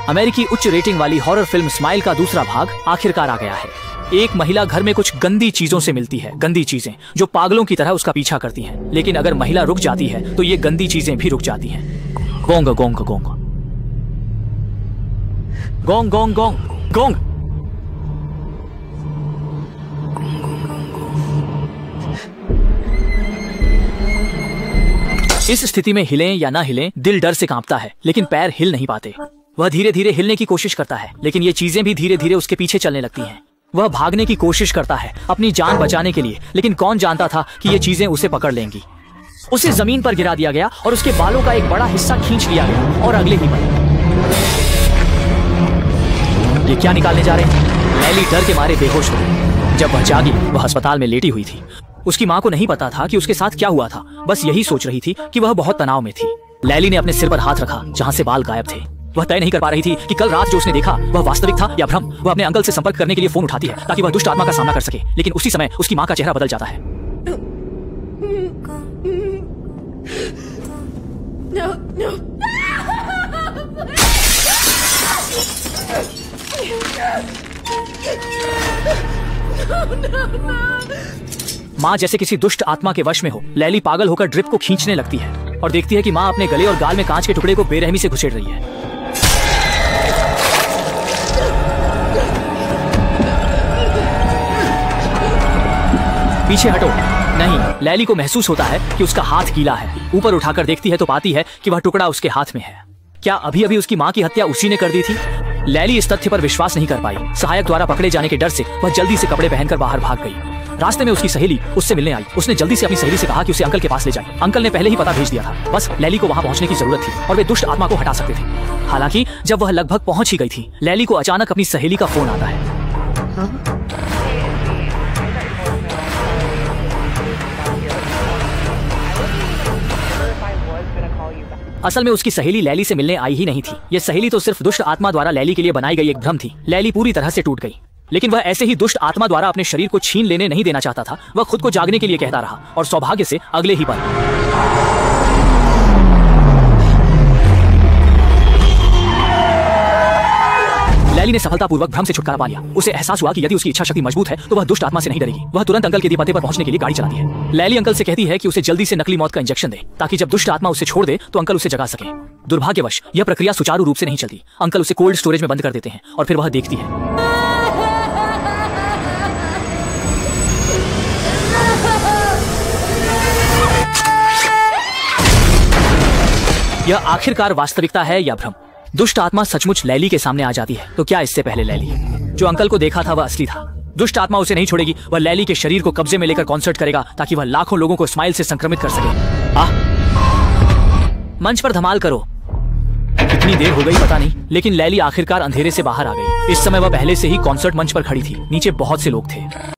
अमेरिकी उच्च रेटिंग वाली हॉरर फिल्म स्माइल का दूसरा भाग आखिरकार आ गया है। एक महिला घर में कुछ गंदी चीजों से मिलती है, गंदी चीजें जो पागलों की तरह उसका पीछा करती हैं। लेकिन अगर महिला रुक जाती है तो ये गंदी चीजें भी रुक जाती हैं। Gong gong gong gong gong gong gong. इस स्थिति में हिलें या ना हिलें, दिल डर से कांपता है लेकिन पैर हिल नहीं पाते। वह धीरे धीरे हिलने की कोशिश करता है लेकिन ये चीजें भी धीरे धीरे उसके पीछे चलने लगती हैं। वह भागने की कोशिश करता है अपनी जान बचाने के लिए, लेकिन कौन जानता था कि ये चीजें उसे पकड़ लेंगी। उसे जमीन पर गिरा दिया गया और उसके बालों का एक बड़ा हिस्सा खींच लिया गया और अगले ही पल ये क्या निकालने जा रहे हैं? लैली डर के मारे बेहोश हो गई। जब वह जागी, वह अस्पताल में लेटी हुई थी। उसकी माँ को नहीं पता था कि उसके साथ क्या हुआ था, बस यही सोच रही थी कि वह बहुत तनाव में थी। लैली ने अपने सिर पर हाथ रखा जहाँ से बाल गायब थे। वह तय नहीं कर पा रही थी कि कल रात जो उसने देखा वह वास्तविक था या भ्रम। वह अपने अंकल से संपर्क करने के लिए फोन उठाती है ताकि वह दुष्ट आत्मा का सामना कर सके, लेकिन उसी समय उसकी माँ का चेहरा बदल जाता है। माँ जैसे किसी दुष्ट आत्मा के वश में हो, लैली पागल होकर ड्रिप को खींचने लगती है और देखती है कि माँ अपने गले और गाल में कांच के टुकड़े को बेरहमी से घुसेड़ रही है। पीछे हटो। नहीं, लैली को महसूस होता है कि उसका हाथ गीला है। ऊपर उठाकर देखती है तो पाती है कि वह टुकड़ा उसके हाथ में है। क्या अभी अभी उसकी माँ की हत्या उसी ने कर दी थी? लैली इस तथ्य पर विश्वास नहीं कर पाई। सहायक द्वारा पकड़े जाने के डर से वह जल्दी से कपड़े पहनकर बाहर भाग गई। रास्ते में उसकी सहेली उससे मिलने आई। उसने जल्दी से अपनी सहेली से कहा कि उसे अंकल के पास ले जाए। अंकल ने पहले ही पता भेज दिया था, बस लैली को वहां पहुंचने की जरूरत थी और वे दुष्ट आत्मा को हटा सकते थे। हालांकि जब वह लगभग पहुंच ही गई थी, लैली को अचानक अपनी सहेली का फोन आता है। असल में उसकी सहेली लैली से मिलने आई ही नहीं थी। यह सहेली तो सिर्फ दुष्ट आत्मा द्वारा लैली के लिए बनाई गई एक भ्रम थी। लैली पूरी तरह से टूट गई, लेकिन वह ऐसे ही दुष्ट आत्मा द्वारा अपने शरीर को छीन लेने नहीं देना चाहता था। वह खुद को जागने के लिए कहता रहा और सौभाग्य से अगले ही पल लैली ने सफलतापूर्वक भ्रम से छुटकारा पा लिया। उसे एहसास हुआ कि यदि उसकी इच्छा शक्ति मजबूत है तो वह दुष्ट आत्मा से नहीं डरेगी। वह तुरंत अंकल के दिए पते पर पहुंचने के लिए गाड़ी चलाती है। लैली अंकल से कहती है कि उसे जल्दी से नकली मौत का इंजेक्शन दे ताकि जब दुष्ट आत्मा उसे छोड़ दे तो अंकल उसे जगा सके। दुर्भाग्यवश यह प्रक्रिया सुचारू रूप से नहीं चलती। अंकल उसे कोल्ड स्टोरेज में बंद कर देते हैं और फिर वह देखती है यह आखिरकार वास्तविकता है या भ्रम। दुष्ट आत्मा सचमुच लैली के सामने आ जाती है। तो क्या इससे पहले लैली जो अंकल को देखा था वह असली था? दुष्ट आत्मा उसे नहीं छोड़ेगी। वह लैली के शरीर को कब्जे में लेकर कॉन्सर्ट करेगा ताकि वह लाखों लोगों को स्माइल से संक्रमित कर सके। मंच पर धमाल करो। कितनी देर हो गई पता नहीं, लेकिन लैली आखिरकार अंधेरे से बाहर आ गई। इस समय वह पहले से ही कॉन्सर्ट मंच पर खड़ी थी। नीचे बहुत से लोग थे।